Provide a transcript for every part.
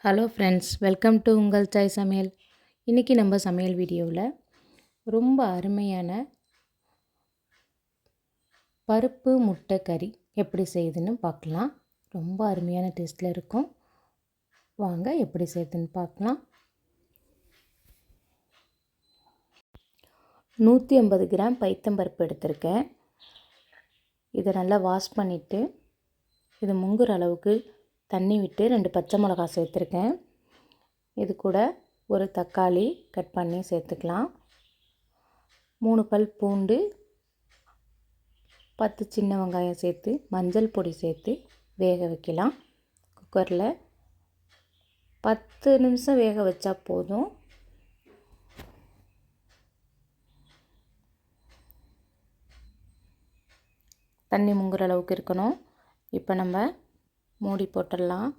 Hello friends, welcome to உங்கள் சாய் சமையல். இன்றைக்கி நம்ம சமையல் வீடியோவில் ரொம்ப அருமையான பருப்பு முட்டை கறி எப்படி செய்யுதுன்னு பார்க்கலாம். ரொம்ப அருமையான டேஸ்ட்டில் இருக்கும். வாங்க எப்படி செய்யுதுன்னு பார்க்கலாம். 150 கிராம் பைத்தம்பருப்பு எடுத்திருக்கேன். இதை நல்லா வாஷ் பண்ணிவிட்டு இது முங்குற அளவுக்கு தண்ணி விட்டு 2 பச்சை மிளகா சேர்த்துருக்கேன். இது கூட ஒரு தக்காளி கட் பண்ணி சேர்த்துக்கலாம். 3 பல் பூண்டு, 10 சின்ன வெங்காயம் சேர்த்து மஞ்சள் பொடி சேர்த்து வேக வைக்கலாம். குக்கரில் 10 நிமிஷம் வேக வச்சா போதும். தண்ணி முங்குற அளவுக்கு இருக்கணும். இப்போ நம்ம மூடி போட்டுடலாம்.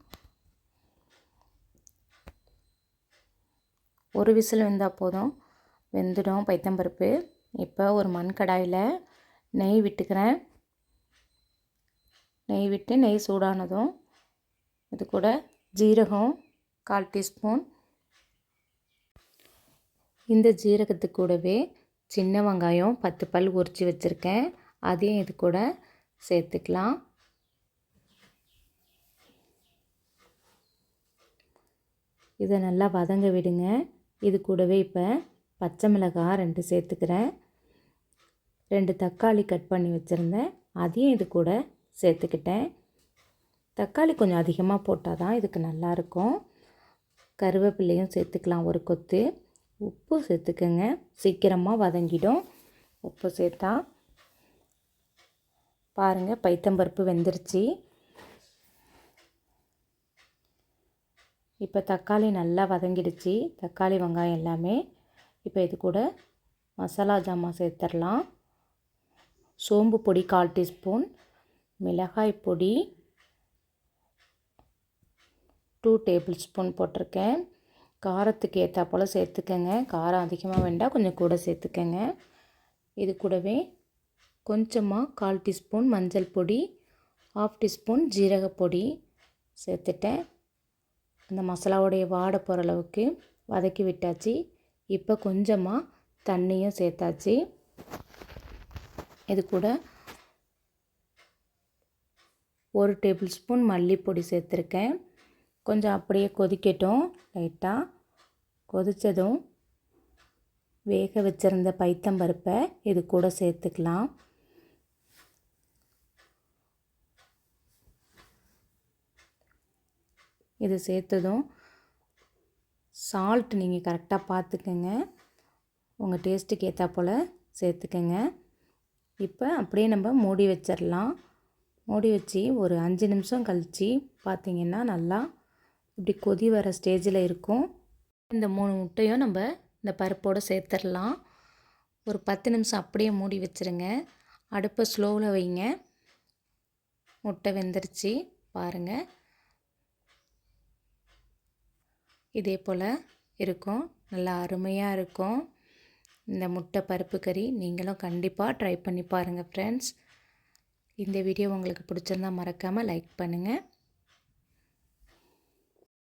ஒரு விசில் வெந்தால் போதும், வெந்துடும் பைத்தம்பருப்பு. இப்போ ஒரு மண் கடாயில் நெய் விட்டுக்கிறேன். நெய் விட்டு நெய் சூடானதும் இது கூட ஜீரகம் 1/4 டீஸ்பூன். இந்த ஜீரகத்து கூடவே சின்ன வெங்காயம் 10 பல் உரித்து வச்சுருக்கேன், அதையும் இது கூட சேர்த்துக்கலாம். இதை நல்லா வதங்க விடுங்க. இது கூடவே இப்போ பச்சை மிளகாய் 2 சேர்த்துக்கிறேன். 2 தக்காளி கட் பண்ணி வச்சுருந்தேன், அதையும் இது கூட சேர்த்துக்கிட்டேன். தக்காளி கொஞ்சம் அதிகமாக போட்டால் தான் இதுக்கு நல்லாயிருக்கும். கருவேப்பிலையும் சேர்த்துக்கலாம் ஒரு கொத்து. உப்பு சேர்த்துக்கோங்க, சீக்கிரமாக வதங்கிடும் உப்பு சேர்த்தா. பாருங்கள், பைத்தம்பருப்பு வெந்துருச்சு. இப்போ தக்காளி நல்லா வதங்கிடுச்சு, தக்காளி வெங்காயம் எல்லாமே. இப்போ இது கூட மசாலா ஜாமான் சேர்த்துடலாம். சோம்பு பொடி 1/4 டீஸ்பூன், மிளகாய் பொடி 2 டேபிள் ஸ்பூன் போட்டிருக்கேன். காரத்துக்கு ஏற்றா போல் சேர்த்துக்கங்க. காரம் அதிகமாக வேண்டாம், கொஞ்சம் கூட சேர்த்துக்கங்க. இது கூடவே கொஞ்சமாக 1/4 டீஸ்பூன் மஞ்சள் பொடி, 1/2 டீஸ்பூன் ஜீரகப்பொடி சேர்த்துட்டேன். அந்த மசாலாவுடைய வாடை போகிற அளவுக்கு வதக்கி விட்டாச்சு. இப்போ கொஞ்சமாக தண்ணியும் சேர்த்தாச்சு. இது கூட 1 டேபிள் ஸ்பூன் மல்லிப்பொடி சேர்த்துருக்கேன். கொஞ்சம் அப்படியே கொதிக்கட்டும். லைட்டாக கொதித்ததும் வேக வச்சுருந்த பைத்தம்பருப்பை இது கூட சேர்த்துக்கலாம். இது சேர்த்ததும் சால்ட் நீங்கள் கரெக்டாக பார்த்துக்கங்க, உங்கள் டேஸ்ட்டுக்கு ஏற்றா போல் சேர்த்துக்கங்க. இப்போ அப்படியே நம்ம மூடி வச்சிடலாம். மூடி வச்சு ஒரு 5 நிமிஷம் கழித்து பார்த்திங்கன்னா நல்லா இப்படி கொதி வர ஸ்டேஜில் இருக்கும். இந்த 3 முட்டையும் நம்ம இந்த பருப்போடு சேர்த்துடலாம். ஒரு 10 நிமிஷம் அப்படியே மூடி வச்சுருங்க. அடுப்பை ஸ்லோவில் வைங்க. முட்டை வெந்துருச்சு பாருங்கள். இதே போல் இருக்கும், நல்லா அருமையாக இருக்கும் இந்த முட்டை பருப்பு கறி. நீங்களும் கண்டிப்பாக ட்ரை பண்ணி பாருங்கள் ஃப்ரெண்ட்ஸ். இந்த வீடியோ உங்களுக்கு பிடிச்சிருந்தால் மறக்காமல் லைக் பண்ணுங்கள்.